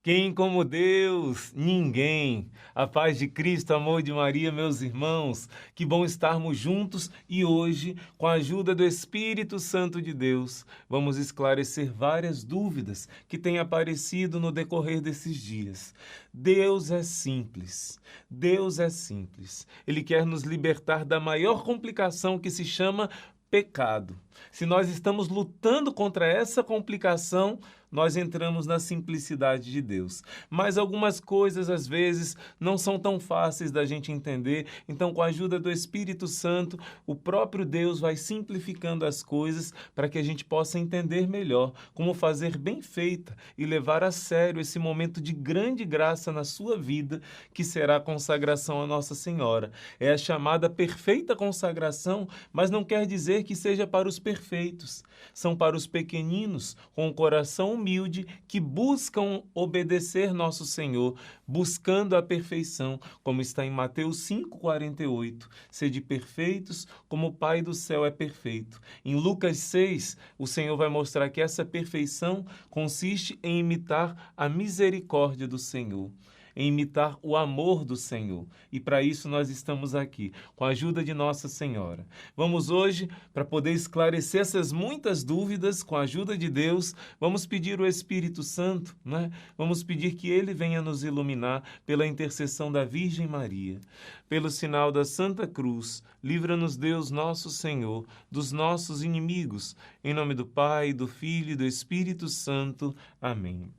Quem como Deus? Ninguém. A paz de Cristo, amor de Maria, meus irmãos. Que bom estarmos juntos e hoje, com a ajuda do Espírito Santo de Deus, vamos esclarecer várias dúvidas que têm aparecido no decorrer desses dias. Deus é simples. Deus é simples. Ele quer nos libertar da maior complicação que se chama pecado. Se nós estamos lutando contra essa complicação, nós entramos na simplicidade de Deus. Mas algumas coisas, às vezes, não são tão fáceis da gente entender. Então, com a ajuda do Espírito Santo, o próprio Deus vai simplificando as coisas para que a gente possa entender melhor como fazer bem feita e levar a sério esse momento de grande graça na sua vida, que será a consagração à Nossa Senhora. É a chamada perfeita consagração, mas não quer dizer que seja para os perfeitos. São para os pequeninos, com o coração humilde, que buscam obedecer nosso Senhor, buscando a perfeição, como está em Mateus 5,48. Sede perfeitos, como o Pai do céu é perfeito. Em Lucas 6, o Senhor vai mostrar que essa perfeição consiste em imitar a misericórdia do Senhor, em imitar o amor do Senhor. E para isso nós estamos aqui, com a ajuda de Nossa Senhora. Vamos hoje, para poder esclarecer essas muitas dúvidas, com a ajuda de Deus, vamos pedir o Espírito Santo, né? Vamos pedir que Ele venha nos iluminar pela intercessão da Virgem Maria. Pelo sinal da Santa Cruz, livra-nos Deus nosso Senhor dos nossos inimigos. Em nome do Pai, do Filho e do Espírito Santo. Amém.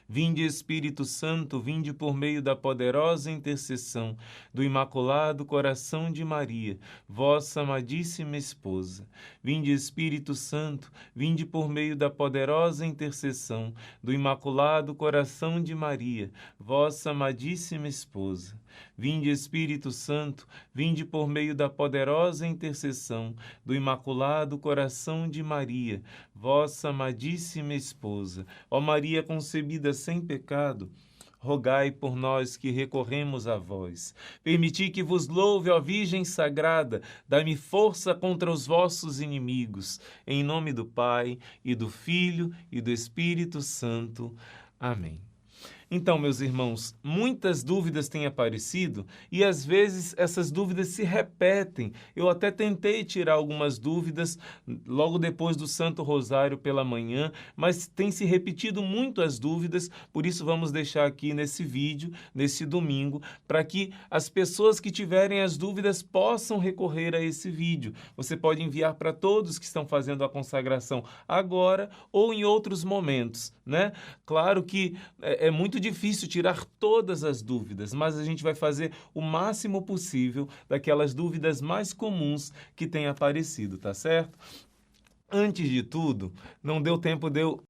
Vinde, Espírito Santo, vinde por meio da poderosa intercessão do Imaculado Coração de Maria, vossa amadíssima esposa. Vinde, Espírito Santo, vinde por meio da poderosa intercessão do Imaculado Coração de Maria, vossa amadíssima esposa. Vinde, Espírito Santo, vinde por meio da poderosa intercessão do Imaculado Coração de Maria, vossa amadíssima esposa. Ó Maria concebida sem pecado, rogai por nós que recorremos a vós. Permiti que vos louve, ó Virgem Sagrada, dai-me força contra os vossos inimigos. Em nome do Pai, e do Filho, e do Espírito Santo. Amém. Então, meus irmãos, muitas dúvidas têm aparecido e às vezes essas dúvidas se repetem. Eu até tentei tirar algumas dúvidas logo depois do Santo Rosário pela manhã, mas tem se repetido muito as dúvidas, por isso vamos deixar aqui nesse vídeo, nesse domingo, para que as pessoas que tiverem as dúvidas possam recorrer a esse vídeo. Você pode enviar para todos que estão fazendo a consagração agora ou em outros momentos, né? Claro que é muito difícil tirar todas as dúvidas, mas a gente vai fazer o máximo possível daquelas dúvidas mais comuns que têm aparecido, tá certo? Antes de tudo, não deu tempo de eu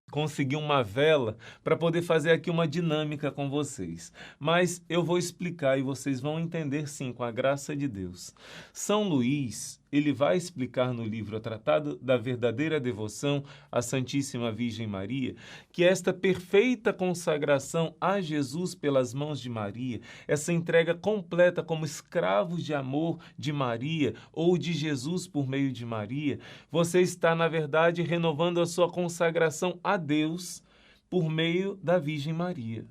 conseguir uma vela para poder fazer aqui uma dinâmica com vocês. Mas eu vou explicar e vocês vão entender sim, com a graça de Deus. São Luís, ele vai explicar no livro O Tratado da Verdadeira Devoção à Santíssima Virgem Maria, que esta perfeita consagração a Jesus pelas mãos de Maria, essa entrega completa como escravos de amor de Maria ou de Jesus por meio de Maria, você está, na verdade, renovando a sua consagração a Deus por meio da Virgem Maria.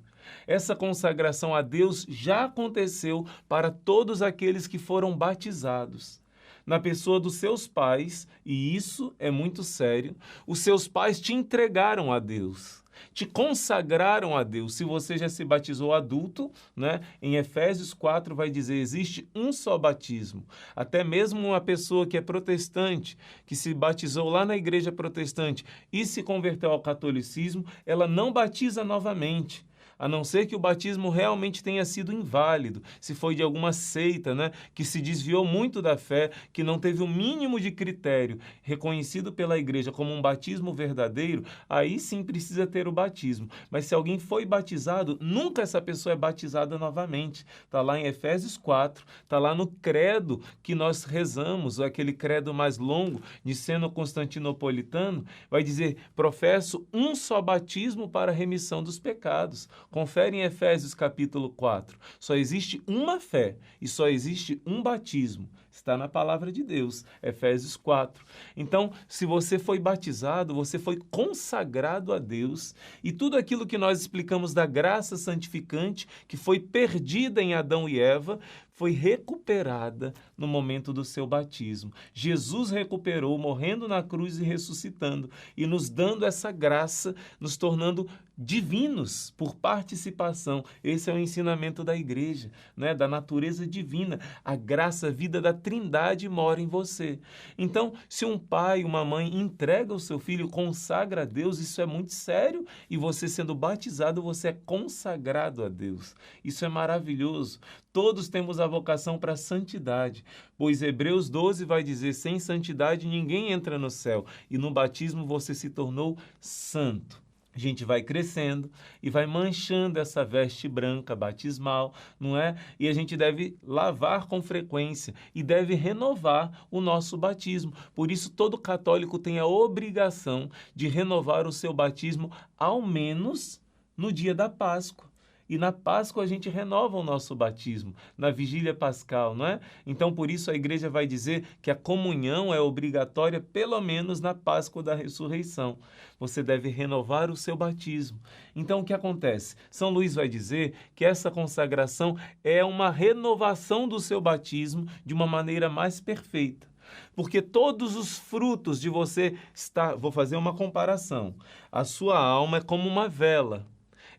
Essa consagração a Deus já aconteceu para todos aqueles que foram batizados na pessoa dos seus pais, e isso é muito sério. Os seus pais te entregaram a Deus, te consagraram a Deus. Se você já se batizou adulto, né? Em Efésios 4 vai dizer, existe um só batismo. Até mesmo uma pessoa que é protestante, que se batizou lá na igreja protestante e se converteu ao catolicismo, ela não batiza novamente, a não ser que o batismo realmente tenha sido inválido, se foi de alguma seita, né, que se desviou muito da fé, que não teve o mínimo de critério reconhecido pela igreja como um batismo verdadeiro, aí sim precisa ter o batismo. Mas se alguém foi batizado, nunca essa pessoa é batizada novamente. Está lá em Efésios 4, está lá no credo que nós rezamos, aquele credo mais longo, niceno-constantinopolitano, vai dizer, professo um só batismo para a remissão dos pecados. Confere em Efésios capítulo 4. Só existe uma fé e só existe um batismo. Está na palavra de Deus, Efésios 4. Então, se você foi batizado, você foi consagrado a Deus, e tudo aquilo que nós explicamos da graça santificante, que foi perdida em Adão e Eva, foi recuperada no momento do seu batismo. Jesus recuperou, morrendo na cruz e ressuscitando, e nos dando essa graça, nos tornando divinos por participação. Esse é o ensinamento da igreja, né? Da natureza divina. A graça, a vida da Trindade mora em você. Então, se um pai, uma mãe entrega o seu filho, consagra a Deus, isso é muito sério, e você sendo batizado, você é consagrado a Deus. Isso é maravilhoso. Todos temos a vocação para a santidade, pois Hebreus 12 vai dizer, sem santidade ninguém entra no céu, e no batismo você se tornou santo. A gente vai crescendo e vai manchando essa veste branca batismal, não é? E a gente deve lavar com frequência e deve renovar o nosso batismo. Por isso, todo católico tem a obrigação de renovar o seu batismo ao menos no dia da Páscoa. E na Páscoa a gente renova o nosso batismo, na vigília pascal, não é? Então, por isso, a igreja vai dizer que a comunhão é obrigatória pelo menos na Páscoa da ressurreição. Você deve renovar o seu batismo. Então, o que acontece? São Luís vai dizer que essa consagração é uma renovação do seu batismo de uma maneira mais perfeita. Porque todos os frutos de você estar... Vou fazer uma comparação. A sua alma é como uma vela.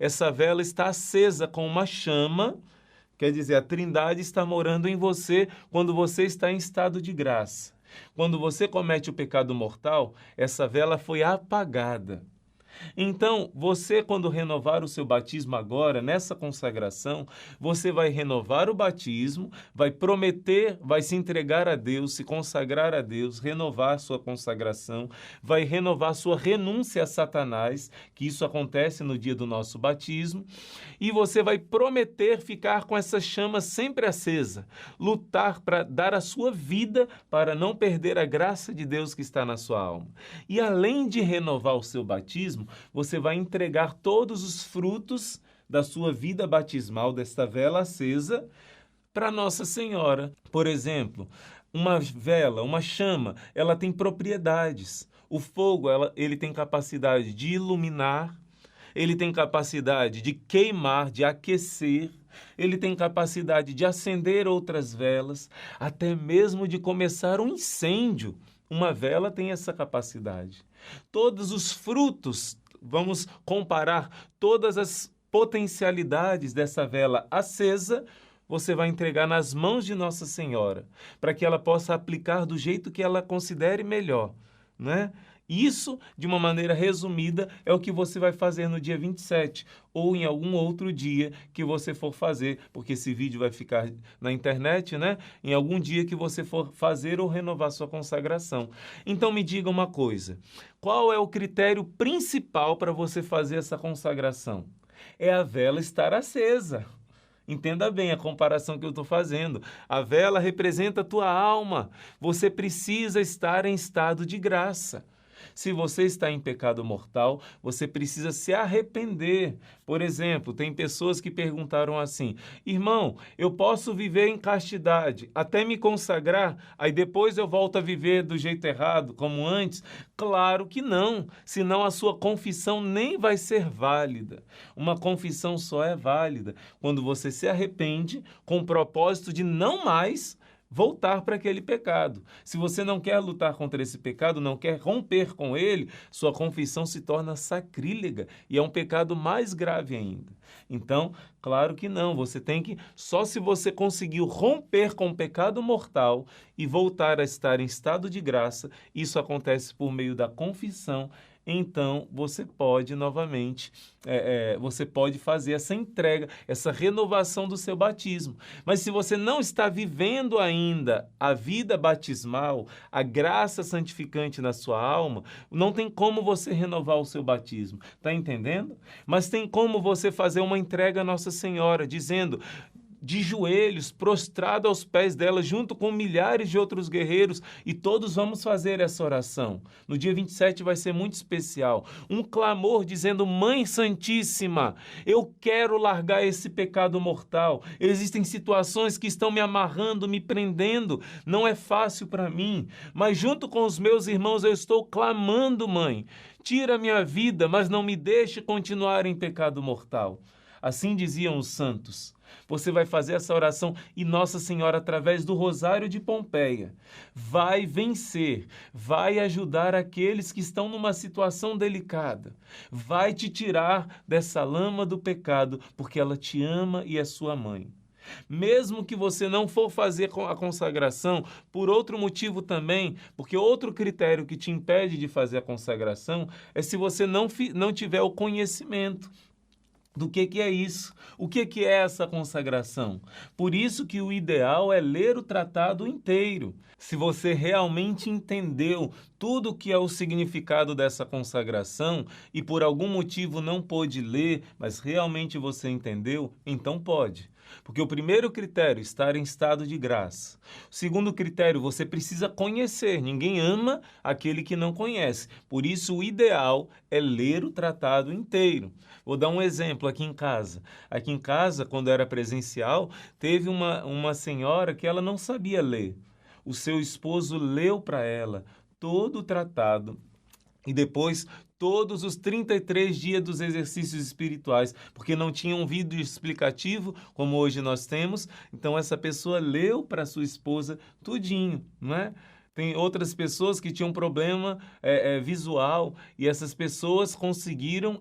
Essa vela está acesa com uma chama, quer dizer, a Trindade está morando em você quando você está em estado de graça. Quando você comete o pecado mortal, essa vela foi apagada. Então, você, quando renovar o seu batismo agora, nessa consagração, você vai renovar o batismo, vai prometer, vai se entregar a Deus, se consagrar a Deus, renovar sua consagração, vai renovar sua renúncia a Satanás, que isso acontece no dia do nosso batismo, e você vai prometer ficar com essa chama sempre acesa, lutar para dar a sua vida para não perder a graça de Deus que está na sua alma. E além de renovar o seu batismo, você vai entregar todos os frutos da sua vida batismal, desta vela acesa, para Nossa Senhora. Por exemplo, uma vela, uma chama, ela tem propriedades. O fogo, ele tem capacidade de iluminar, ele tem capacidade de queimar, de aquecer, ele tem capacidade de acender outras velas, até mesmo de começar um incêndio. Uma vela tem essa capacidade. Todos os frutos, vamos comparar todas as potencialidades dessa vela acesa, você vai entregar nas mãos de Nossa Senhora, para que ela possa aplicar do jeito que ela considere melhor, né? Isso, de uma maneira resumida, é o que você vai fazer no dia 27 ou em algum outro dia que você for fazer, porque esse vídeo vai ficar na internet, né? Em algum dia que você for fazer ou renovar sua consagração. Então me diga uma coisa, qual é o critério principal para você fazer essa consagração? É a vela estar acesa. Entenda bem a comparação que eu estou fazendo. A vela representa a tua alma. Você precisa estar em estado de graça. Se você está em pecado mortal, você precisa se arrepender. Por exemplo, tem pessoas que perguntaram assim, irmão, eu posso viver em castidade até me consagrar, aí depois eu volto a viver do jeito errado, como antes? Claro que não, senão a sua confissão nem vai ser válida. Uma confissão só é válida quando você se arrepende com o propósito de não mais voltar para aquele pecado. Se você não quer lutar contra esse pecado, não quer romper com ele, sua confissão se torna sacrílega e é um pecado mais grave ainda. Então, claro que não, você tem que, só se você conseguiu romper com o pecado mortal e voltar a estar em estado de graça, isso acontece por meio da confissão. Então, você pode novamente, você pode fazer essa entrega, essa renovação do seu batismo. Mas se você não está vivendo ainda a vida batismal, a graça santificante na sua alma, não tem como você renovar o seu batismo. Está entendendo? Mas tem como você fazer uma entrega a Nossa Senhora, dizendo... de joelhos, prostrado aos pés dela, junto com milhares de outros guerreiros, e todos vamos fazer essa oração. No dia 27 vai ser muito especial. Um clamor dizendo: Mãe Santíssima, eu quero largar esse pecado mortal. Existem situações que estão me amarrando, me prendendo. Não é fácil para mim, mas junto com os meus irmãos eu estou clamando, Mãe. Tira minha vida, mas não me deixe continuar em pecado mortal. Assim diziam os santos. Você vai fazer essa oração e Nossa Senhora, através do Rosário de Pompeia, vai vencer, vai ajudar aqueles que estão numa situação delicada, vai te tirar dessa lama do pecado, porque ela te ama e é sua mãe. Mesmo que você não for fazer a consagração, por outro motivo também, porque outro critério que te impede de fazer a consagração é se você não tiver o conhecimento do que é isso, o que é essa consagração. Por isso que o ideal é ler o tratado inteiro. Se você realmente entendeu tudo o que é o significado dessa consagração e por algum motivo não pôde ler, mas realmente você entendeu, então pode. Porque o primeiro critério, estar em estado de graça. O segundo critério, você precisa conhecer. Ninguém ama aquele que não conhece. Por isso, o ideal é ler o tratado inteiro. Vou dar um exemplo aqui em casa. Aqui em casa, quando era presencial, teve uma senhora que ela não sabia ler. O seu esposo leu para ela todo o tratado e depois todos os 33 dias dos exercícios espirituais, porque não tinha um vídeo explicativo, como hoje nós temos, então essa pessoa leu para sua esposa tudinho, não é? Tem outras pessoas que tinham problema visual e essas pessoas conseguiram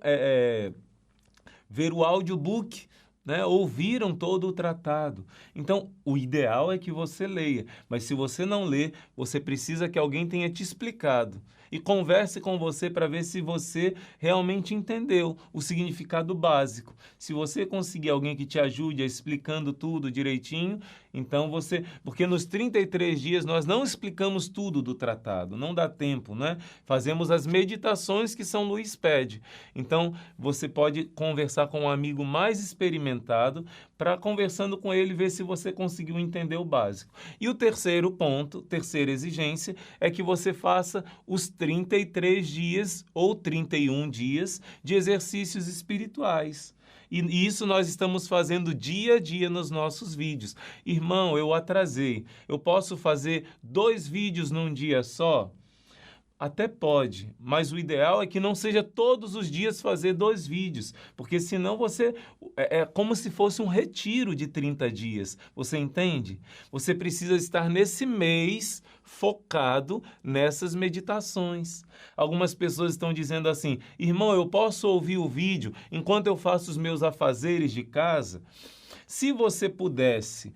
ver o audiobook, né? Ouviram todo o tratado. Então, o ideal é que você leia, mas se você não lê, você precisa que alguém tenha te explicado e converse com você para ver se você realmente entendeu o significado básico. Se você conseguir alguém que te ajude a explicando tudo direitinho, então você... Porque nos 33 dias nós não explicamos tudo do tratado, não dá tempo, né? Fazemos as meditações que São Luís pede. Então, você pode conversar com um amigo mais experimentado para, conversando com ele, ver se você conseguiu entender o básico. E o terceiro ponto, terceira exigência, é que você faça os 33 dias ou 31 dias de exercícios espirituais. E isso nós estamos fazendo dia a dia nos nossos vídeos. Irmão, eu atrasei. Eu posso fazer 2 vídeos num dia só? Até pode, mas o ideal é que não seja todos os dias fazer 2 vídeos, porque senão você... É como se fosse um retiro de 30 dias, você entende? Você precisa estar nesse mês focado nessas meditações. Algumas pessoas estão dizendo assim: irmão, eu posso ouvir o vídeo enquanto eu faço os meus afazeres de casa? Se você pudesse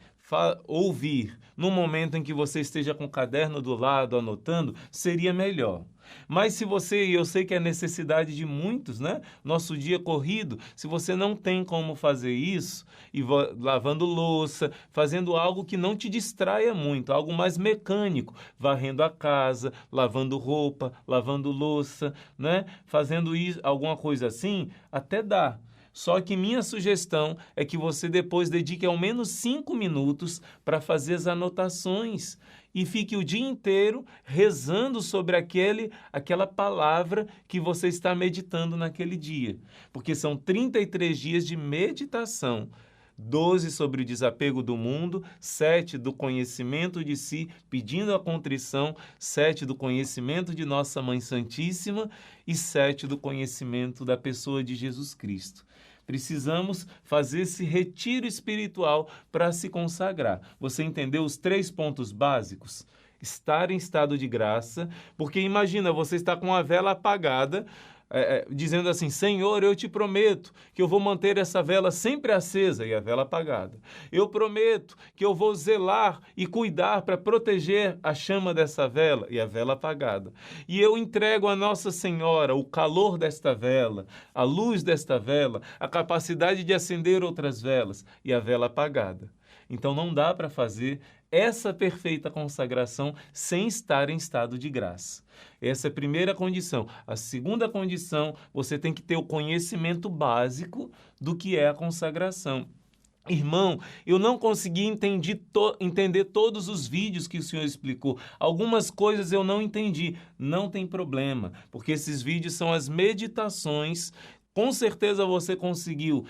ouvir no momento em que você esteja com o caderno do lado anotando, seria melhor. Mas se você, e eu sei que é necessidade de muitos, né? Nosso dia corrido, se você não tem como fazer isso, e lavando louça, fazendo algo que não te distraia muito, algo mais mecânico, varrendo a casa, lavando roupa, lavando louça, né? Fazendo isso, alguma coisa assim, até dá. Só que minha sugestão é que você depois dedique ao menos 5 minutos para fazer as anotações e fique o dia inteiro rezando sobre aquela palavra que você está meditando naquele dia. Porque são 33 dias de meditação. 12 sobre o desapego do mundo, 7 do conhecimento de si, pedindo a contrição, 7 do conhecimento de Nossa Mãe Santíssima e 7 do conhecimento da pessoa de Jesus Cristo. Precisamos fazer esse retiro espiritual para se consagrar. Você entendeu os 3 pontos básicos? Estar em estado de graça, porque imagina, você está com a vela apagada, dizendo assim: Senhor, eu te prometo que eu vou manter essa vela sempre acesa, e a vela apagada. Eu prometo que eu vou zelar e cuidar para proteger a chama dessa vela, e a vela apagada. E eu entrego a Nossa Senhora o calor desta vela, a luz desta vela, a capacidade de acender outras velas, e a vela apagada. Então não dá para fazer essa perfeita consagração sem estar em estado de graça. Essa é a primeira condição. A segunda condição, você tem que ter o conhecimento básico do que é a consagração. Irmão, eu não consegui entender todos os vídeos que o senhor explicou. Algumas coisas eu não entendi. Não tem problema, porque esses vídeos são as meditações. Com certeza você conseguiu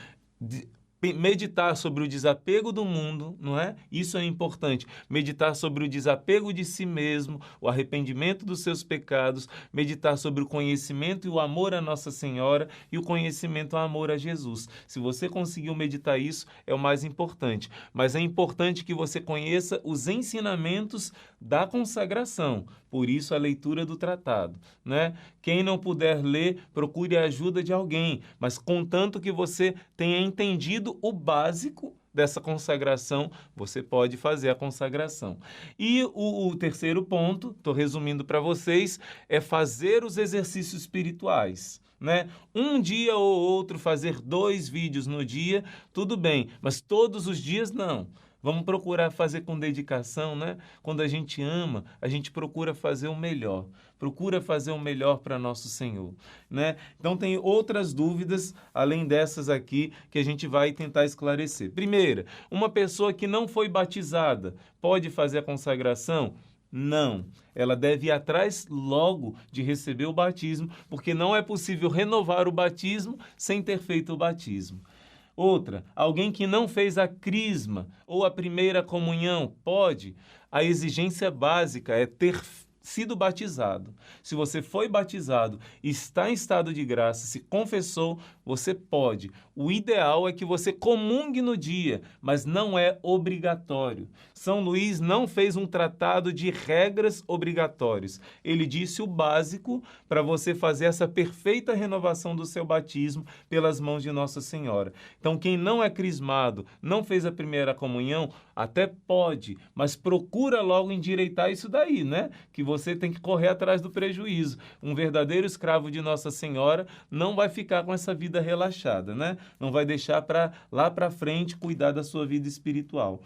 meditar sobre o desapego do mundo, não é? Isso é importante. Meditar sobre o desapego de si mesmo, o arrependimento dos seus pecados, meditar sobre o conhecimento e o amor a Nossa Senhora e o conhecimento e o amor a Jesus. Se você conseguiu meditar isso, é o mais importante. Mas é importante que você conheça os ensinamentos da consagração. Por isso a leitura do tratado, né? Quem não puder ler, procure a ajuda de alguém, mas contanto que você tenha entendido o básico dessa consagração, você pode fazer a consagração. E o terceiro ponto, estou resumindo para vocês, é fazer os exercícios espirituais. Né? Um dia ou outro, fazer 2 vídeos no dia, tudo bem, mas todos os dias não. Vamos procurar fazer com dedicação, né? Quando a gente ama, a gente procura fazer o melhor. Procura fazer o melhor para nosso Senhor, né? Então tem outras dúvidas, além dessas aqui, que a gente vai tentar esclarecer. Primeira, uma pessoa que não foi batizada pode fazer a consagração? Não, ela deve ir atrás logo de receber o batismo, porque não é possível renovar o batismo sem ter feito o batismo. Outra, alguém que não fez a crisma ou a primeira comunhão, pode. A exigência básica é ter sido batizado. Se você foi batizado, está em estado de graça, se confessou, você pode. O ideal é que você comungue no dia, mas não é obrigatório. São Luís não fez um tratado de regras obrigatórias. Ele disse o básico para você fazer essa perfeita renovação do seu batismo pelas mãos de Nossa Senhora. Então, quem não é crismado, não fez a primeira comunhão, até pode, mas procura logo endireitar isso daí, né? Que você tem que correr atrás do prejuízo. Um verdadeiro escravo de Nossa Senhora não vai ficar com essa vida relaxada, né? Não vai deixar para lá para frente cuidar da sua vida espiritual.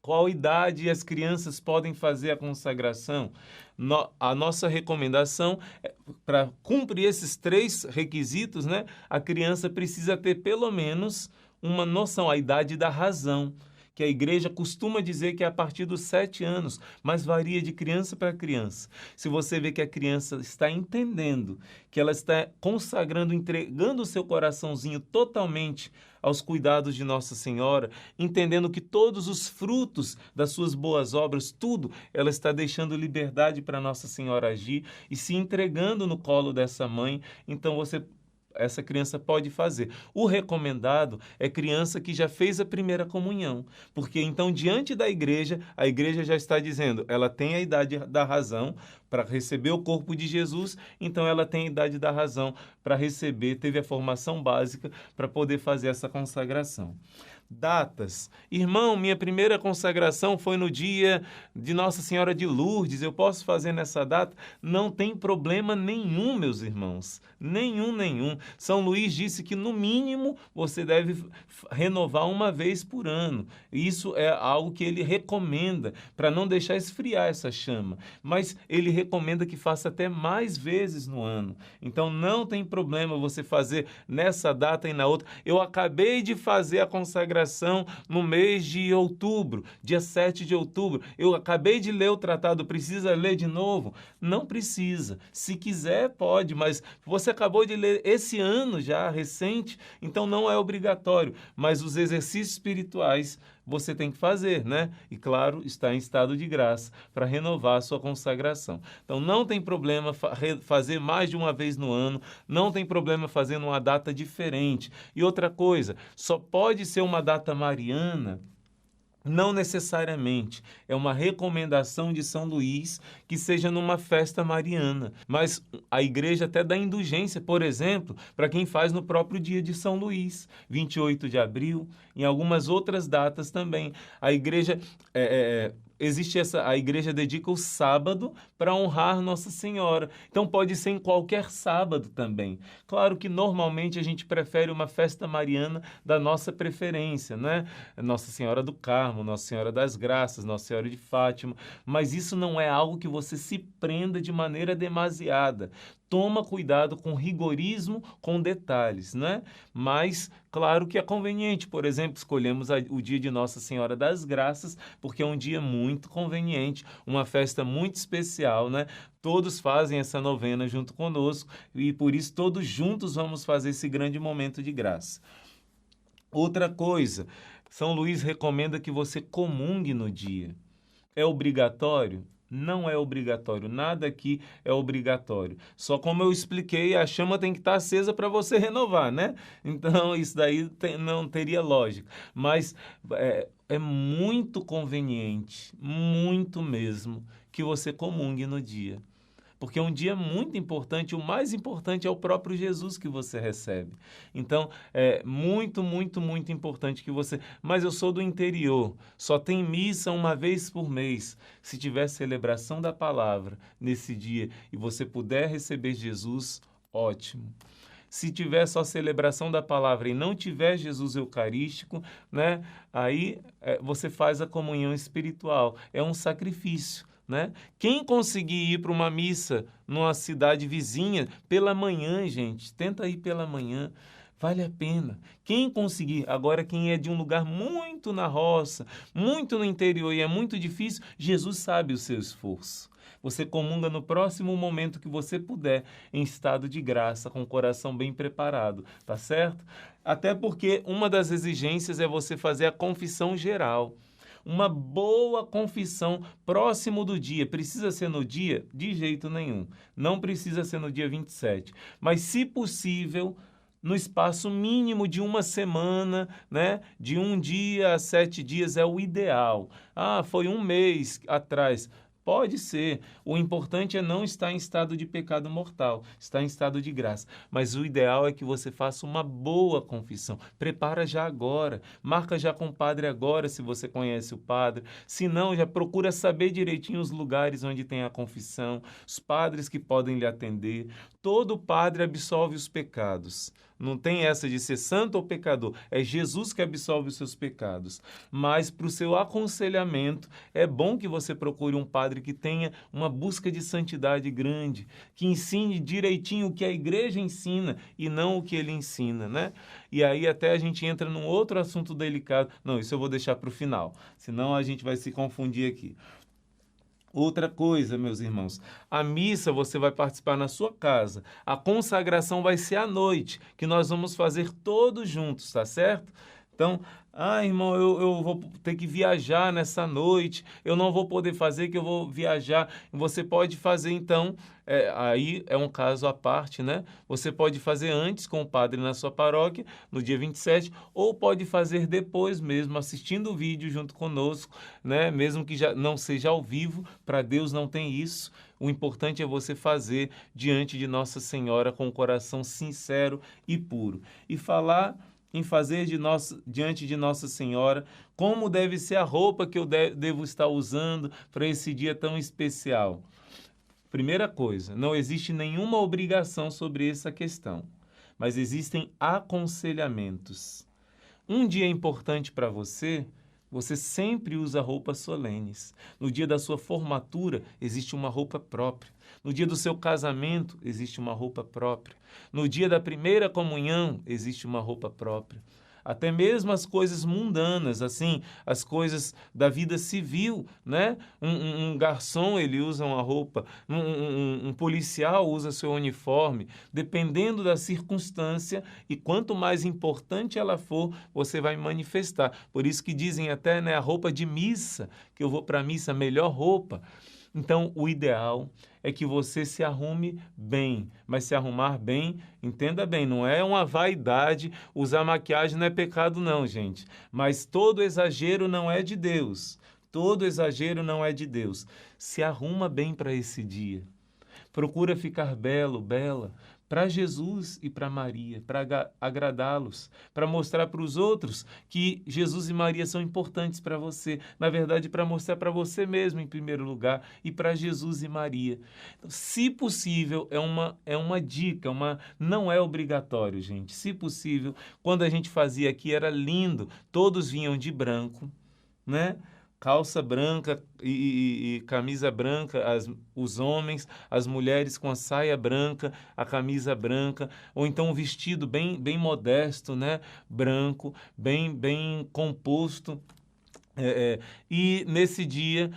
Qual idade as crianças podem fazer a consagração? A nossa recomendação, para cumprir esses 3 requisitos, né? A criança precisa ter pelo menos uma noção, a idade da razão, que a igreja costuma dizer que é a partir dos 7 anos, mas varia de criança para criança. Se você vê que a criança está entendendo, que ela está consagrando, entregando o seu coraçãozinho totalmente aos cuidados de Nossa Senhora, entendendo que todos os frutos das suas boas obras, tudo, ela está deixando liberdade para Nossa Senhora agir e se entregando no colo dessa mãe, então essa criança pode fazer. O recomendado é criança que já fez a primeira comunhão, porque então diante da igreja, a igreja já está dizendo, ela tem a idade da razão para receber o corpo de Jesus, então ela tem a idade da razão para receber, teve a formação básica para poder fazer essa consagração. Datas. Irmão, minha primeira consagração foi no dia de Nossa Senhora de Lourdes. Eu posso fazer nessa data? Não tem problema nenhum, meus irmãos. Nenhum. São Luís disse que, no mínimo, você deve renovar uma vez por ano. Isso é algo que ele recomenda para não deixar esfriar essa chama. Mas ele recomenda que faça até mais vezes no ano. Então, não tem problema você fazer nessa data e na outra. Eu acabei de fazer a consagração no mês de outubro, dia 7 de outubro. Eu acabei de ler o tratado, precisa ler de novo? Não precisa. Se quiser, pode, mas você acabou de ler esse ano já, recente, então não é obrigatório. Mas os exercícios espirituais você tem que fazer, né? E, claro, está em estado de graça para renovar a sua consagração. Então, não tem problema fazer mais de uma vez no ano, não tem problema fazer numa data diferente. E outra coisa, só pode ser uma data mariana. Não necessariamente, é uma recomendação de São Luís que seja numa festa mariana, mas a igreja até dá indulgência, por exemplo, para quem faz no próprio dia de São Luís, 28 de abril, em algumas outras datas também. A igreja a igreja dedica o sábado para honrar Nossa Senhora. Então pode ser em qualquer sábado também. Claro que normalmente a gente prefere uma festa mariana da nossa preferência, né? Nossa Senhora do Carmo, Nossa Senhora das Graças, Nossa Senhora de Fátima, mas isso não é algo que você se prenda de maneira demasiada. toma cuidado com rigorismo, com detalhes, né? Mas, claro que é conveniente. Por exemplo, escolhemos o dia de Nossa Senhora das Graças, porque é um dia muito conveniente, uma festa muito especial, né? Todos fazem essa novena junto conosco e por isso todos juntos vamos fazer esse grande momento de graça. Outra coisa, São Luís recomenda que você comungue no dia. É obrigatório? Não é obrigatório, nada aqui é obrigatório. Só como eu expliquei, a chama tem que estar acesa para você renovar, né? Então isso daí não teria lógica. Mas é muito conveniente, muito mesmo, que você comungue no dia. Porque é um dia muito importante, o mais importante é o próprio Jesus que você recebe. Então, é muito, muito, muito importante que você... Mas eu sou do interior, só tem missa uma vez por mês. Se tiver celebração da palavra nesse dia e você puder receber Jesus, ótimo. Se tiver só celebração da palavra e não tiver Jesus eucarístico, né, aí você faz a comunhão espiritual. É um sacrifício. Né? Quem conseguir ir para uma missa numa cidade vizinha pela manhã, gente, tenta ir pela manhã, vale a pena. Quem conseguir, agora quem é de um lugar muito na roça, muito no interior e é muito difícil, Jesus sabe o seu esforço. Você comunga no próximo momento que você puder, em estado de graça, com o coração bem preparado, tá certo? Até porque uma das exigências é você fazer a confissão geral. Uma boa confissão próximo do dia. Precisa ser no dia? De jeito nenhum. Não precisa ser no dia 27. Mas, se possível, no espaço mínimo de uma semana, né? De 1 dia a 7 dias é o ideal. Ah, foi 1 mês atrás. Pode ser. O importante é não estar em estado de pecado mortal, estar em estado de graça. Mas o ideal é que você faça uma boa confissão. Prepara já agora. Marca já com o padre agora, se você conhece o padre. Se não, já procura saber direitinho os lugares onde tem a confissão, os padres que podem lhe atender. Todo padre absolve os pecados. Não tem essa de ser santo ou pecador. É Jesus que absolve os seus pecados. Mas para o seu aconselhamento, é bom que você procure um padre que tenha uma busca de santidade grande, que ensine direitinho o que a igreja ensina e não o que ele ensina, né? E aí até a gente entra num outro assunto delicado. Não, isso eu vou deixar para o final, senão a gente vai se confundir aqui. Outra coisa, meus irmãos, a missa você vai participar na sua casa. A consagração vai ser à noite, que nós vamos fazer todos juntos, tá certo? Então, irmão, eu vou ter que viajar nessa noite, eu não vou poder fazer, que eu vou viajar. Você pode fazer, então, aí é um caso à parte, né? Você pode fazer antes com o padre na sua paróquia, no dia 27, ou pode fazer depois mesmo, assistindo o vídeo junto conosco, né? Mesmo que já não seja ao vivo, para Deus não tem isso. O importante é você fazer diante de Nossa Senhora com o coração sincero e puro. E falar em fazer diante de Nossa Senhora, como deve ser a roupa que eu devo estar usando para esse dia tão especial. Primeira coisa, não existe nenhuma obrigação sobre essa questão, mas existem aconselhamentos. Um dia importante para você, você sempre usa roupas solenes. No dia da sua formatura, existe uma roupa própria. No dia do seu casamento, existe uma roupa própria. No dia da primeira comunhão, existe uma roupa própria. Até mesmo as coisas mundanas, assim, as coisas da vida civil, né? Um garçom, ele usa uma roupa, um policial usa seu uniforme, dependendo da circunstância, e quanto mais importante ela for, você vai manifestar. Por isso que dizem até, né, a roupa de missa, que eu vou para a missa, melhor roupa. Então, o ideal é que você se arrume bem, mas se arrumar bem, entenda bem, não é uma vaidade, usar maquiagem não é pecado não, gente, mas todo exagero não é de Deus, todo exagero não é de Deus. Se arruma bem para esse dia, procura ficar belo, bela, para Jesus e para Maria, para agradá-los, para mostrar para os outros que Jesus e Maria são importantes para você. Na verdade, para mostrar para você mesmo, em primeiro lugar, e para Jesus e Maria. Então, se possível, é uma dica, não é obrigatório, gente. Se possível, quando a gente fazia aqui era lindo, todos vinham de branco, né? calça branca e camisa branca, os homens, as mulheres com a saia branca, a camisa branca, ou então um vestido bem modesto, né? Branco, bem composto. E nesse dia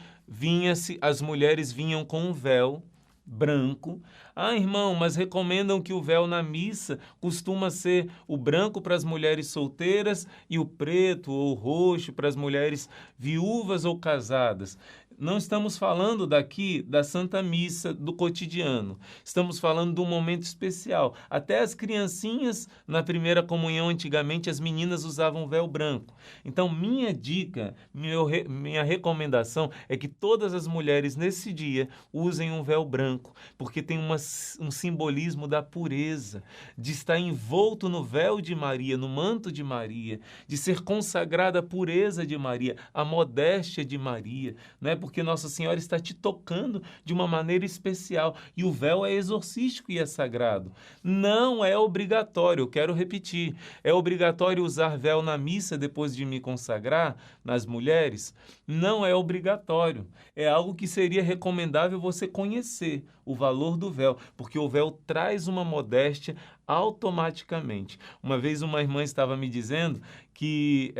as mulheres vinham com um véu branco. Ah, irmão, mas recomendam que o véu na missa costuma ser o branco para as mulheres solteiras e o preto ou roxo para as mulheres viúvas ou casadas. Não estamos falando daqui da Santa Missa do cotidiano. Estamos falando de um momento especial. Até as criancinhas, na primeira comunhão, antigamente, as meninas usavam véu branco. Então, minha dica, minha recomendação é que todas as mulheres, nesse dia, usem um véu branco, porque tem um simbolismo da pureza, de estar envolto no véu de Maria, no manto de Maria, de ser consagrada à pureza de Maria, à modéstia de Maria, né? Porque Nossa Senhora está te tocando de uma maneira especial. E o véu é exorcístico e é sagrado. Não é obrigatório, eu quero repetir. É obrigatório usar véu na missa depois de me consagrar, nas mulheres? Não é obrigatório. É algo que seria recomendável você conhecer o valor do véu, porque o véu traz uma modéstia automaticamente. Uma vez uma irmã estava me dizendo que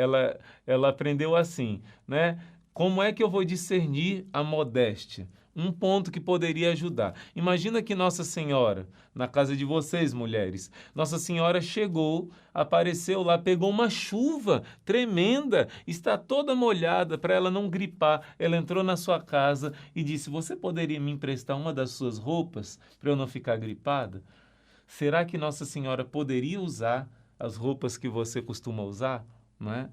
ela aprendeu assim, né? Como é que eu vou discernir a modéstia? Um ponto que poderia ajudar. Imagina que Nossa Senhora, na casa de vocês, mulheres, Nossa Senhora chegou, apareceu lá, pegou uma chuva tremenda, está toda molhada para ela não gripar. Ela entrou na sua casa e disse: "Você poderia me emprestar uma das suas roupas para eu não ficar gripada?" Será que Nossa Senhora poderia usar as roupas que você costuma usar? Não é?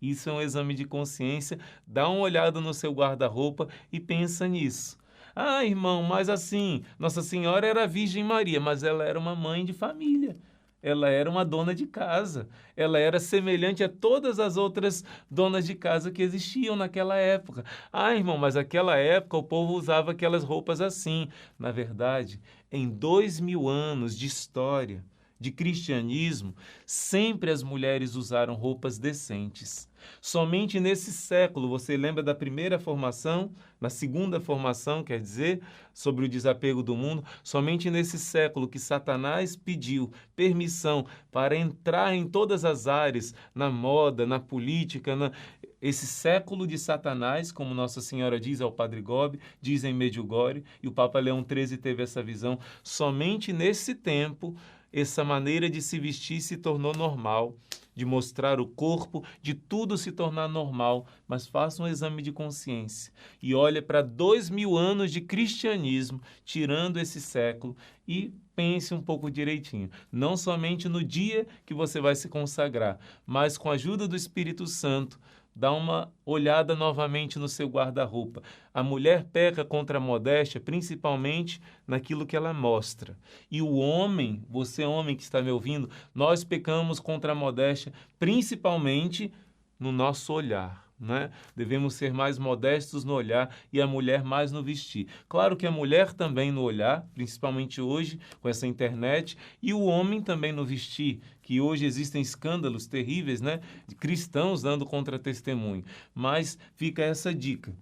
Isso é um exame de consciência. Dá uma olhada no seu guarda-roupa e pensa nisso. Ah, irmão, mas assim, Nossa Senhora era a Virgem Maria, mas ela era uma mãe de família. Ela era uma dona de casa. Ela era semelhante a todas as outras donas de casa que existiam naquela época. Ah, irmão, mas naquela época o povo usava aquelas roupas assim. Na verdade, em 2000 anos de história, de cristianismo, sempre as mulheres usaram roupas decentes. Somente nesse século, você lembra da primeira formação, na segunda formação, quer dizer, sobre o desapego do mundo, somente nesse século que Satanás pediu permissão para entrar em todas as áreas, na moda, na política, esse século de Satanás, como Nossa Senhora diz ao Padre Gobi, diz em Medjugorje, e o Papa Leão XIII teve essa visão, somente nesse tempo essa maneira de se vestir se tornou normal, de mostrar o corpo, de tudo se tornar normal. Mas faça um exame de consciência e olhe para 2000 anos de cristianismo, tirando esse século, e pense um pouco direitinho. Não somente no dia que você vai se consagrar, mas com a ajuda do Espírito Santo, dá uma olhada novamente no seu guarda-roupa. A mulher peca contra a modéstia, principalmente naquilo que ela mostra. E o homem, você homem que está me ouvindo, nós pecamos contra a modéstia, principalmente no nosso olhar. Né? Devemos ser mais modestos no olhar e a mulher mais no vestir. Claro que a mulher também no olhar, principalmente hoje com essa internet, e o homem também no vestir, que hoje existem escândalos terríveis, né, de cristãos dando contra-testemunho. Mas fica essa dica.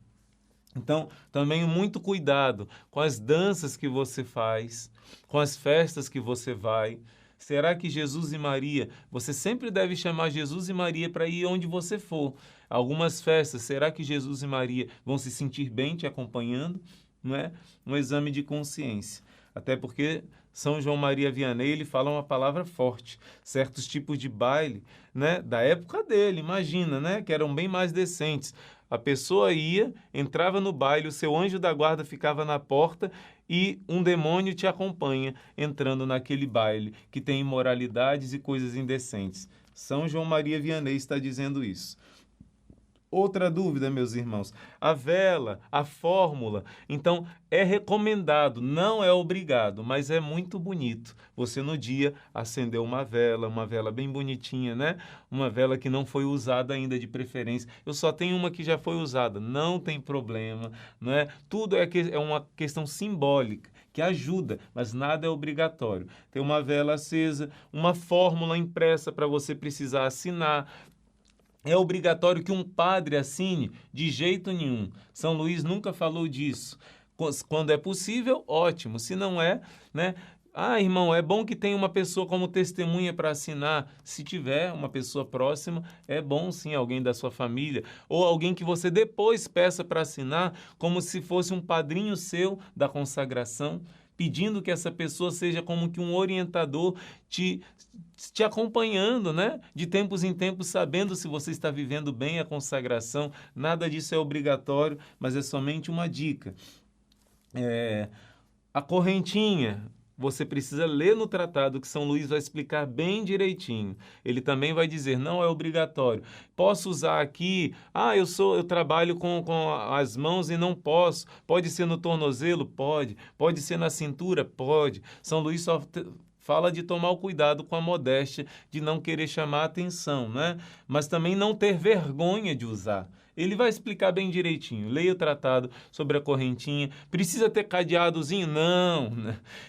Então, também muito cuidado com as danças que você faz, com as festas que você vai. Será que Jesus e Maria, você sempre deve chamar Jesus e Maria para ir onde você for. Algumas festas, será que Jesus e Maria vão se sentir bem te acompanhando? Não é? Um exame de consciência. Até porque São João Maria Vianney, ele fala uma palavra forte. Certos tipos de baile, né, da época dele, imagina, né, que eram bem mais decentes. A pessoa ia, entrava no baile, o seu anjo da guarda ficava na porta e um demônio te acompanha entrando naquele baile que tem imoralidades e coisas indecentes. São João Maria Vianney está dizendo isso. Outra dúvida, meus irmãos, a vela, a fórmula, então é recomendado, não é obrigado, mas é muito bonito. Você no dia acendeu uma vela bem bonitinha, né? Uma vela que não foi usada ainda de preferência. Eu só tenho uma que já foi usada, não tem problema, não é? Tudo é uma questão simbólica, que ajuda, mas nada é obrigatório. Tem uma vela acesa, uma fórmula impressa para você precisar assinar. É obrigatório que um padre assine? De jeito nenhum. São Luís nunca falou disso. Quando é possível, ótimo. Se não é, né? Ah, irmão, é bom que tenha uma pessoa como testemunha para assinar. Se tiver uma pessoa próxima, é bom sim, alguém da sua família. Ou alguém que você depois peça para assinar, como se fosse um padrinho seu da consagração, pedindo que essa pessoa seja como que um orientador te acompanhando, né? De tempos em tempos, sabendo se você está vivendo bem a consagração. Nada disso é obrigatório, mas é somente uma dica. A correntinha, você precisa ler no tratado que São Luís vai explicar bem direitinho. Ele também vai dizer, não é obrigatório. Posso usar aqui, eu trabalho com as mãos e não posso. Pode ser no tornozelo? Pode. Pode ser na cintura? Pode. São Luís só fala de tomar o cuidado com a modéstia, de não querer chamar a atenção, né? Mas também não ter vergonha de usar. Ele vai explicar bem direitinho. Leia o tratado sobre a correntinha. Precisa ter cadeadozinho? Não.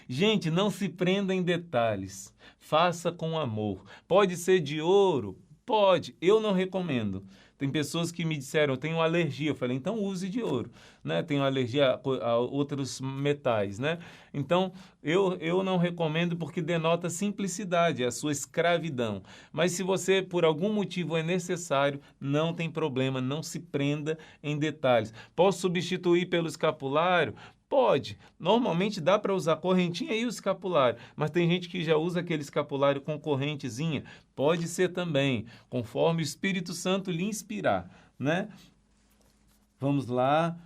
Gente, não se prenda em detalhes. Faça com amor. Pode ser de ouro? Pode. Eu não recomendo. Tem pessoas que me disseram, eu tenho alergia. Eu falei, então use de ouro, né? Tenho alergia a outros metais, né? Então, eu não recomendo porque denota simplicidade, a sua escravidão. Mas se você, por algum motivo, é necessário, não tem problema, não se prenda em detalhes. Posso substituir pelo escapulário? Pode. Normalmente dá para usar correntinha e o escapulário, mas tem gente que já usa aquele escapulário com correntezinha. Pode ser também, conforme o Espírito Santo lhe inspirar, né? Vamos lá.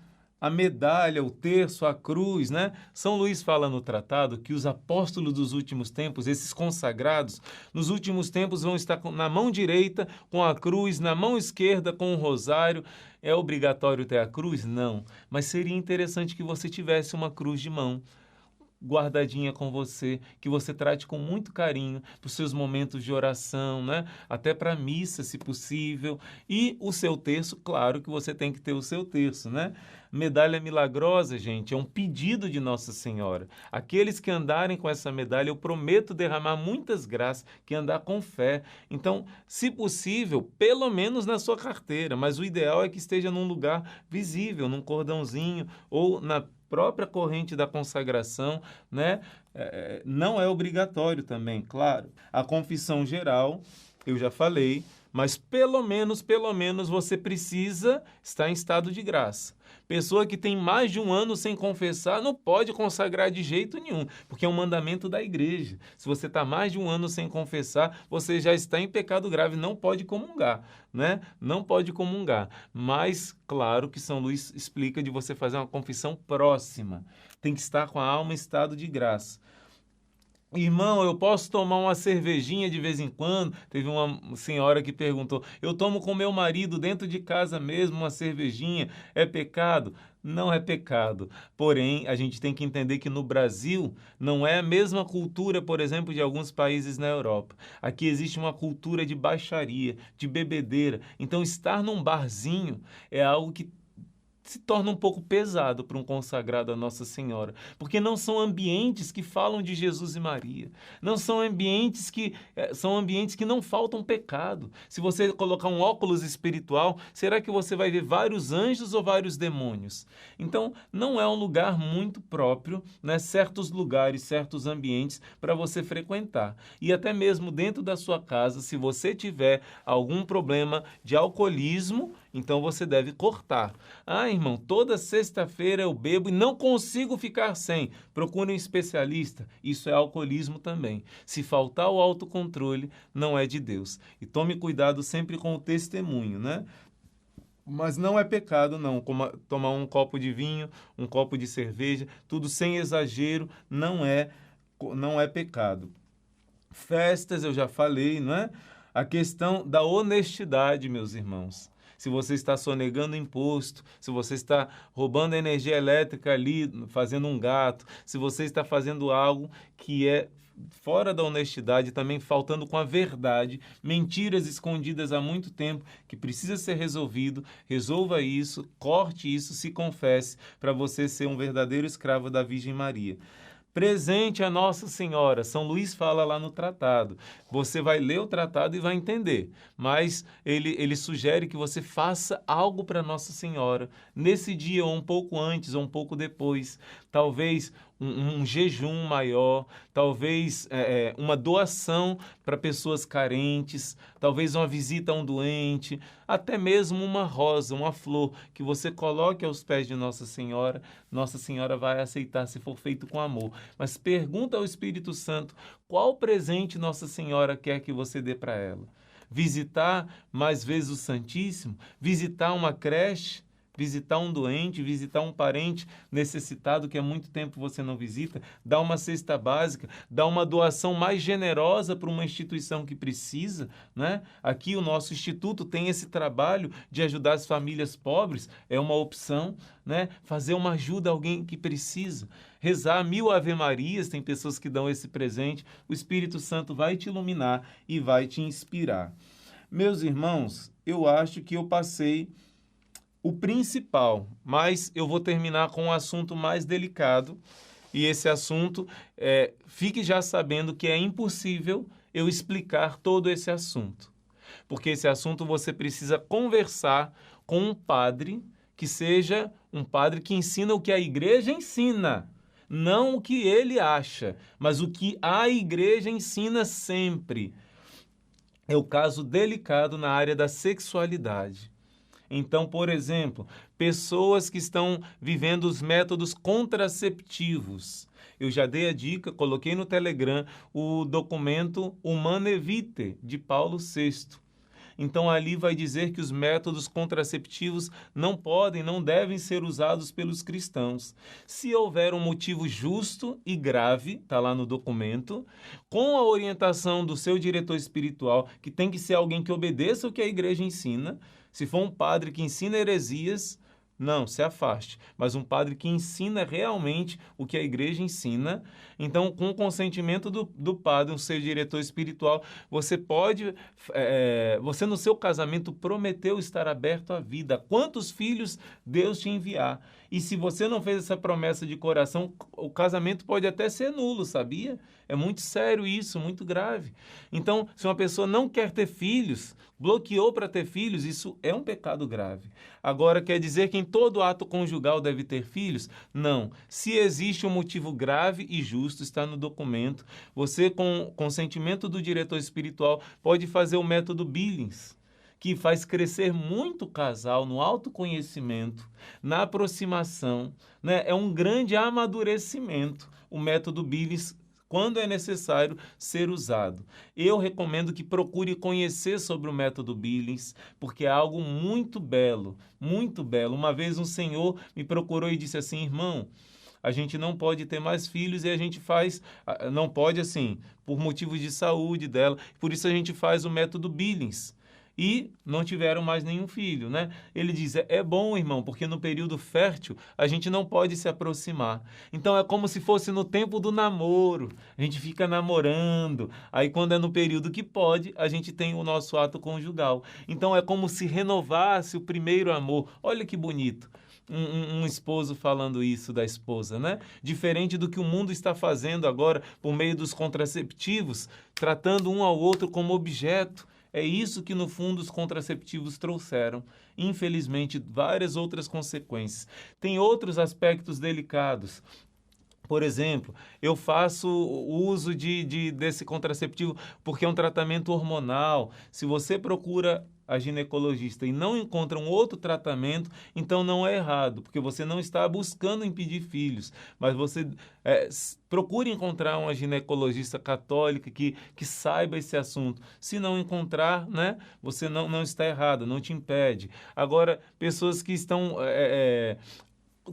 A medalha, o terço, a cruz, né? São Luís fala no tratado que os apóstolos dos últimos tempos, esses consagrados, nos últimos tempos vão estar na mão direita com a cruz, na mão esquerda com o rosário. É obrigatório ter a cruz? Não. Mas seria interessante que você tivesse uma cruz de mão guardadinha com você, que você trate com muito carinho para os seus momentos de oração, né? Até para a missa, se possível. E o seu terço, claro que você tem que ter o seu terço, né? Medalha milagrosa, gente, é um pedido de Nossa Senhora. Aqueles que andarem com essa medalha, eu prometo derramar muitas graças, que andar com fé. Então, se possível, pelo menos na sua carteira, mas o ideal é que esteja num lugar visível, num cordãozinho ou na própria corrente da consagração, né? Não é obrigatório também, claro. A confissão geral, eu já falei, mas pelo menos você precisa estar em estado de graça. Pessoa que tem mais de um ano sem confessar não pode consagrar de jeito nenhum, porque é um mandamento da igreja. Se você está mais de um ano sem confessar, você já está em pecado grave, não pode comungar, né? Não pode comungar. Mas, claro que São Luís explica de você fazer uma confissão próxima. Tem que estar com a alma em estado de graça. Irmão, eu posso tomar uma cervejinha de vez em quando? Teve uma senhora que perguntou, eu tomo com meu marido dentro de casa mesmo uma cervejinha, é pecado? Não é pecado. Porém, a gente tem que entender que no Brasil não é a mesma cultura, por exemplo, de alguns países na Europa. Aqui existe uma cultura de baixaria, de bebedeira. Então, estar num barzinho é algo que se torna um pouco pesado para um consagrado a Nossa Senhora, porque não são ambientes que falam de Jesus e Maria, não são ambientes que não faltam pecado. Se você colocar um óculos espiritual, será que você vai ver vários anjos ou vários demônios? Então, não é um lugar muito próprio, né? Certos lugares, certos ambientes para você frequentar. E até mesmo dentro da sua casa, se você tiver algum problema de alcoolismo, então você deve cortar. Ah, irmão, toda sexta-feira eu bebo e não consigo ficar sem. Procure um especialista. Isso é alcoolismo também. Se faltar o autocontrole, não é de Deus. E tome cuidado sempre com o testemunho, né? Mas não é pecado, não. Como tomar um copo de vinho, um copo de cerveja, tudo sem exagero, não é pecado. Festas, eu já falei, não é? A questão da honestidade, meus irmãos. Se você está sonegando imposto, se você está roubando energia elétrica ali, fazendo um gato, se você está fazendo algo que é fora da honestidade, também faltando com a verdade, mentiras escondidas há muito tempo, que precisa ser resolvido, resolva isso, corte isso, se confesse, para você ser um verdadeiro escravo da Virgem Maria. Presente a Nossa Senhora. São Luís fala lá no tratado. Você vai ler o tratado e vai entender. Mas ele sugere que você faça algo para Nossa Senhora. Nesse dia, ou um pouco antes, ou um pouco depois. Talvez um jejum maior, talvez uma doação para pessoas carentes, talvez uma visita a um doente, até mesmo uma rosa, uma flor, que você coloque aos pés de Nossa Senhora. Nossa Senhora vai aceitar se for feito com amor. Mas pergunta ao Espírito Santo qual presente Nossa Senhora quer que você dê para ela. Visitar mais vezes o Santíssimo, visitar uma creche, visitar um doente, visitar um parente necessitado que há muito tempo você não visita, dar uma cesta básica, dar uma doação mais generosa para uma instituição que precisa, né? Aqui o nosso instituto tem esse trabalho de ajudar as famílias pobres, é uma opção, né? Fazer uma ajuda a alguém que precisa. Rezar 1000 Ave-Marias, tem pessoas que dão esse presente, o Espírito Santo vai te iluminar e vai te inspirar. Meus irmãos, eu acho que eu passei o principal, mas eu vou terminar com um assunto mais delicado, e esse assunto, fique já sabendo que é impossível eu explicar todo esse assunto, porque esse assunto você precisa conversar com um padre que seja um padre que ensina o que a igreja ensina, não o que ele acha, mas o que a igreja ensina sempre. É o caso delicado na área da sexualidade. Então, por exemplo, pessoas que estão vivendo os métodos contraceptivos. Eu já dei a dica, coloquei no Telegram o documento Humanae Vitae, de Paulo VI. Então, ali vai dizer que os métodos contraceptivos não podem, não devem ser usados pelos cristãos. Se houver um motivo justo e grave, está lá no documento, com a orientação do seu diretor espiritual, que tem que ser alguém que obedeça o que a igreja ensina. Se for um padre que ensina heresias, não, se afaste. Mas um padre que ensina realmente o que a igreja ensina, então, com o consentimento do padre, um seu diretor espiritual, você pode, você no seu casamento prometeu estar aberto à vida. Quantos filhos Deus te enviar? E se você não fez essa promessa de coração, o casamento pode até ser nulo, sabia? É muito sério isso, muito grave. Então, se uma pessoa não quer ter filhos, bloqueou para ter filhos, isso é um pecado grave. Agora, quer dizer que em todo ato conjugal deve ter filhos? Não. Se existe um motivo grave e justo, está no documento. Você, com consentimento do diretor espiritual, pode fazer o método Billings, que faz crescer muito o casal no autoconhecimento, na aproximação, né? É um grande amadurecimento o método Billings, quando é necessário ser usado. Eu recomendo que procure conhecer sobre o método Billings, porque é algo muito belo, muito belo. Uma vez um senhor me procurou e disse assim: irmão, a gente não pode ter mais filhos e a gente faz, não pode assim, por motivos de saúde dela, por isso a gente faz o método Billings. E não tiveram mais nenhum filho, né? Ele diz, é bom, irmão, porque no período fértil a gente não pode se aproximar. Então é como se fosse no tempo do namoro, a gente fica namorando, aí quando é no período que pode, a gente tem o nosso ato conjugal. Então é como se renovasse o primeiro amor. Olha que bonito. Um esposo falando isso da esposa, né? Diferente do que o mundo está fazendo agora por meio dos contraceptivos, tratando um ao outro como objeto. É isso que, no fundo, os contraceptivos trouxeram. Infelizmente, várias outras consequências. Tem outros aspectos delicados. Por exemplo, eu faço o uso desse contraceptivo porque é um tratamento hormonal. Se você procura a ginecologista e não encontra um outro tratamento, então não é errado, porque você não está buscando impedir filhos, mas você procure encontrar uma ginecologista católica que saiba esse assunto. Se não encontrar, né, você não está errado, não te impede. Agora, pessoas que estão...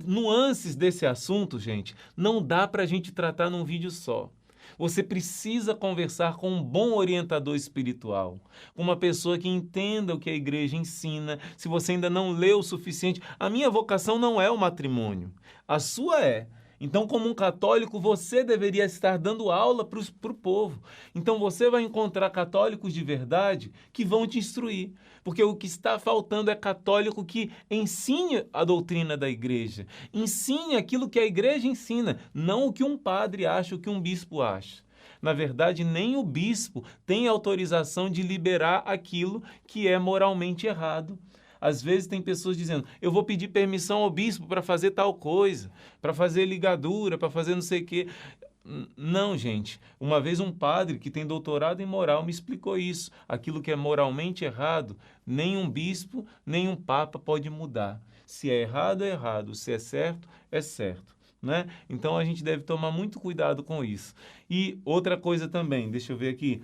nuances desse assunto, gente, não dá para a gente tratar num vídeo só. Você precisa conversar com um bom orientador espiritual, com uma pessoa que entenda o que a igreja ensina. Se você ainda não leu o suficiente, a minha vocação não é o matrimônio, a sua é. Então, como um católico, você deveria estar dando aula para o povo. Então, você vai encontrar católicos de verdade que vão te instruir. Porque o que está faltando é católico que ensine a doutrina da igreja. Ensine aquilo que a igreja ensina, não o que um padre acha, o que um bispo acha. Na verdade, nem o bispo tem autorização de liberar aquilo que é moralmente errado. Às vezes tem pessoas dizendo, eu vou pedir permissão ao bispo para fazer tal coisa, para fazer ligadura, para fazer não sei o quê. Não, gente. Uma vez um padre que tem doutorado em moral me explicou isso. Aquilo que é moralmente errado, nem um bispo, nem um papa pode mudar. Se é errado, é errado. Se é certo, é certo. Né? Então a gente deve tomar muito cuidado com isso. E outra coisa também, deixa eu ver aqui.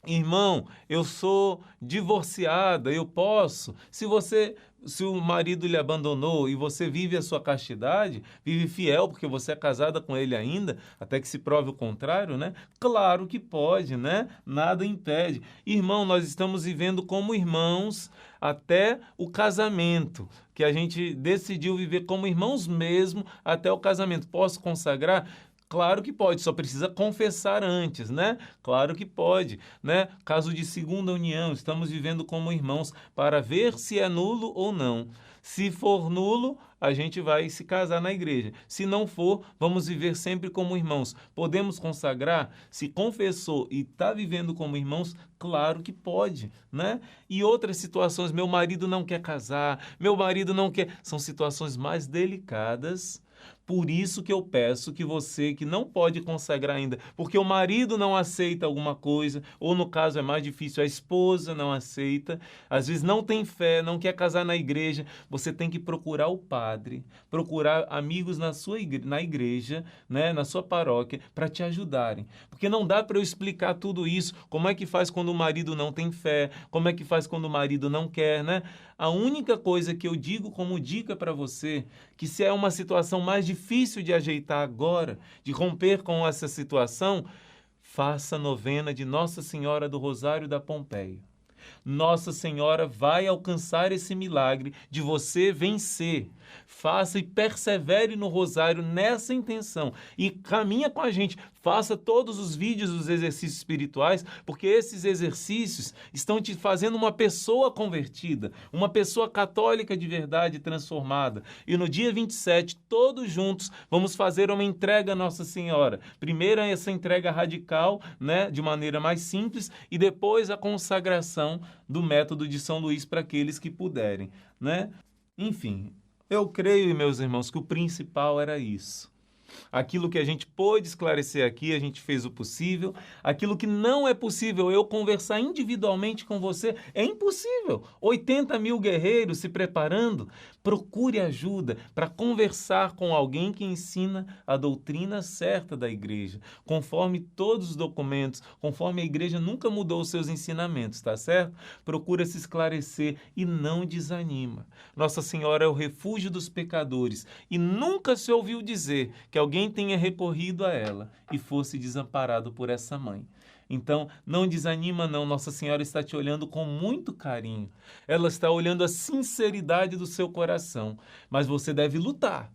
Irmão, eu sou divorciada, eu posso. Se o marido lhe abandonou e você vive a sua castidade, vive fiel porque você é casada com ele ainda, até que se prove o contrário, né? Claro que pode, né? Nada impede. Irmão, nós estamos vivendo como irmãos até o casamento, que a gente decidiu viver como irmãos mesmo até o casamento. Posso consagrar? Claro que pode, só precisa confessar antes, né? Claro que pode, né? Caso de segunda união, estamos vivendo como irmãos para ver se é nulo ou não. Se for nulo, a gente vai se casar na igreja. Se não for, vamos viver sempre como irmãos. Podemos consagrar? Se confessou e está vivendo como irmãos, claro que pode, né? E outras situações, meu marido não quer casar, meu marido não quer... São situações mais delicadas. Por isso que eu peço que você que não pode consagrar ainda, porque o marido não aceita alguma coisa, ou no caso é mais difícil, a esposa não aceita, às vezes não tem fé, não quer casar na igreja, você tem que procurar o padre, procurar amigos na igreja, né, na sua paróquia, para te ajudarem. Porque não dá para eu explicar tudo isso, como é que faz quando o marido não tem fé, como é que faz quando o marido não quer, né? A única coisa que eu digo como dica para você, que se é uma situação mais difícil de ajeitar agora, de romper com essa situação, faça a novena de Nossa Senhora do Rosário da Pompeia. Nossa Senhora vai alcançar esse milagre de você vencer. Faça e persevere no rosário nessa intenção. E caminha com a gente. Faça todos os vídeos dos exercícios espirituais, porque esses exercícios estão te fazendo uma pessoa convertida, uma pessoa católica de verdade transformada. E no dia 27, todos juntos, vamos fazer uma entrega a Nossa Senhora. Primeiro essa entrega radical, né, de maneira mais simples, e depois a consagração do método de São Luís para aqueles que puderem, né? Enfim, eu creio, meus irmãos, que o principal era isso. Aquilo que a gente pôde esclarecer aqui, a gente fez o possível. Aquilo que não é possível eu conversar individualmente com você, é impossível. 80 mil guerreiros se preparando. Procure ajuda para conversar com alguém que ensina a doutrina certa da igreja, conforme todos os documentos, conforme a igreja nunca mudou os seus ensinamentos, tá certo? Procura se esclarecer e não desanima. Nossa Senhora é o refúgio dos pecadores e nunca se ouviu dizer que alguém tenha recorrido a ela e fosse desamparado por essa mãe. Então, não desanima não, Nossa Senhora está te olhando com muito carinho. Ela está olhando a sinceridade do seu coração, mas você deve lutar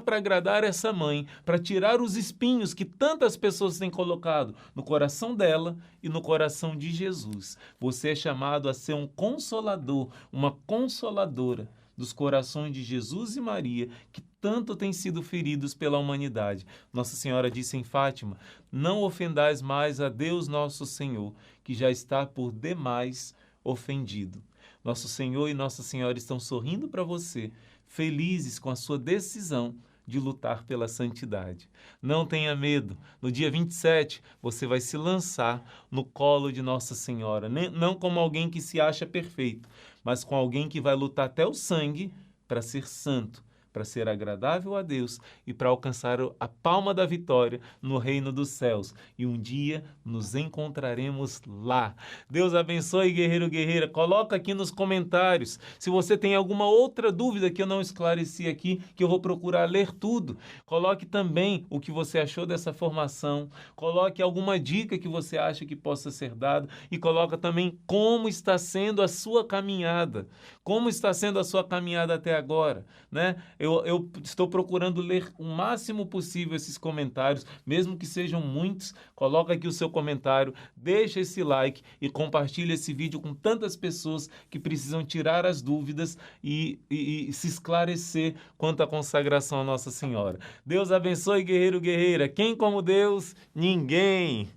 para agradar essa mãe, para tirar os espinhos que tantas pessoas têm colocado no coração dela e no coração de Jesus. Você é chamado a ser um consolador, uma consoladora dos corações de Jesus e Maria, que tanto têm sido feridos pela humanidade. Nossa Senhora disse em Fátima, não ofendais mais a Deus nosso Senhor, que já está por demais ofendido. Nosso Senhor e Nossa Senhora estão sorrindo para você, felizes com a sua decisão de lutar pela santidade. Não tenha medo. No dia 27, você vai se lançar no colo de Nossa Senhora, não como alguém que se acha perfeito, mas com alguém que vai lutar até o sangue para ser santo, para ser agradável a Deus e para alcançar a palma da vitória no reino dos céus. E um dia nos encontraremos lá. Deus abençoe, guerreiro, guerreira. Coloca aqui nos comentários se você tem alguma outra dúvida que eu não esclareci aqui, que eu vou procurar ler tudo. Coloque também o que você achou dessa formação. Coloque alguma dica que você acha que possa ser dada e coloca também como está sendo a sua caminhada. Como está sendo a sua caminhada até agora, né? Eu estou procurando ler o máximo possível esses comentários, mesmo que sejam muitos. Coloca aqui o seu comentário, deixa esse like e compartilha esse vídeo com tantas pessoas que precisam tirar as dúvidas e se esclarecer quanto à consagração à Nossa Senhora. Deus abençoe, guerreiro, guerreira. Quem como Deus? Ninguém.